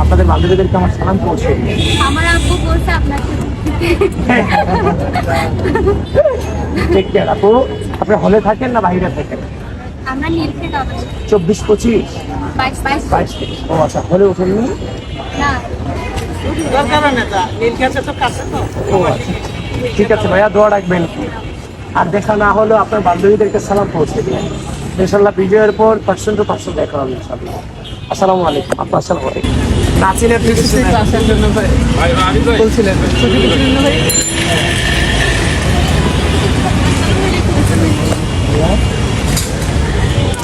আপনাদের বান্ধবীদেরকে আমার সালাম পৌঁছে দিন। আমার আব্বু বলছে আপনাকে টেক কেয়ার আপু। আপনি হলে থাকেন না বাইরে থাকেন? আমরা নীলক্ষেত আবাসে 24-25 22 22। ও আচ্ছা, হলে ওঠেননি? না ও আচ্ছা, ঠিক আছে ভাইয়া, দোয়া রাখবেন। আর দেখা না হলেও আপনার বান্ধবীদেরকে সালাম পৌঁছে দিন। ইনশাল্লাহ বিজয়ের পর পার্সেন্ট টু পার্সেন্ট দেখা হবে ইনশাল্লাহ। আসসালামু আলাইকুম। আপনার আসসালামু আলাইকুম। নাচিনের আসার জন্য বলছিলেন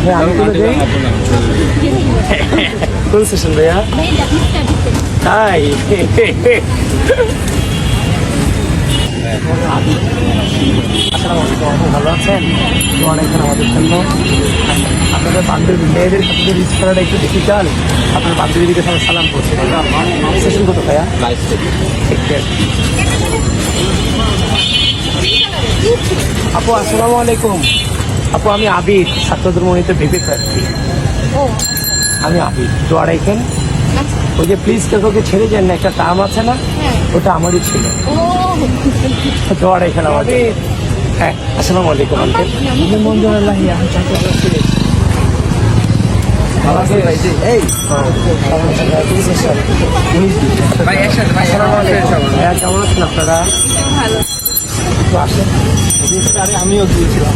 ভাই, আমি তুলে দেই। কোন সেশন ভাইয়া? তাই ভালো আছেন? তো অনেকক্ষণ আমাদের জন্য আপনাদের বান্ধবী মেয়েদের সাথে রিচ করাটা একটু ডিফিকাল্ট। আপনার বান্ধবীদিকে সবাই সালাম করছে। সেশন কত ভাইয়া? আপু আসসালামু আলাইকুম। আপু আমি আবিদ, ছাত্রদের মনিত ভিপি প্রার্থী। আমি আবিদ, দোয়া রাখেন। ওই যে প্লিজ কেউকে ছেড়ে যান না, একটা টার্ম আছে না, ওটা আমারই ছিল। দোয়া রাখেন আমাদের। হ্যাঁ, আসসালামু আলাইকুম আঙ্কেল। কেমন আছেন আপনারা? আমিও গিয়েছিলাম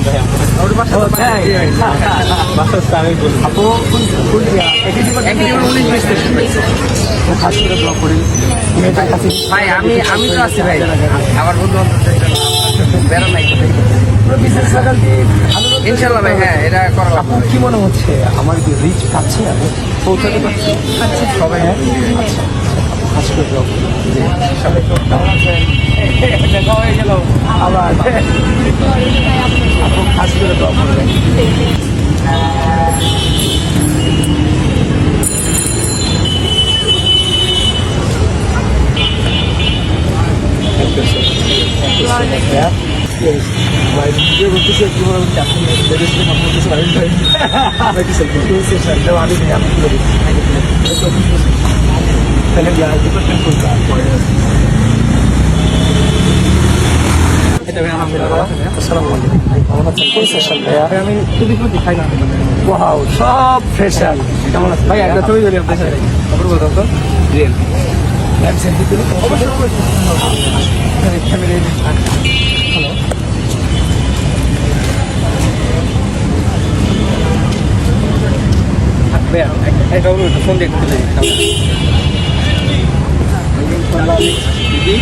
আমি তো আছি ভাই, আমার বন্ধু বেরো নাই ইনশাল্লাহ ভাই। হ্যাঁ, এটা করা আপনার কি মনে হচ্ছে আমার কি রিচ পাচ্ছে, আমি পৌঁছাতে পারছি সবাই? খাস করে দেখা হয়ে গেল আবার। আপু খাস করে দোয়া করবেন। সব ফ্রেশার। কেমন আছে ভাই? একটা ছবি ধরি আপনার সাথে। ফোন দেখতে দিদি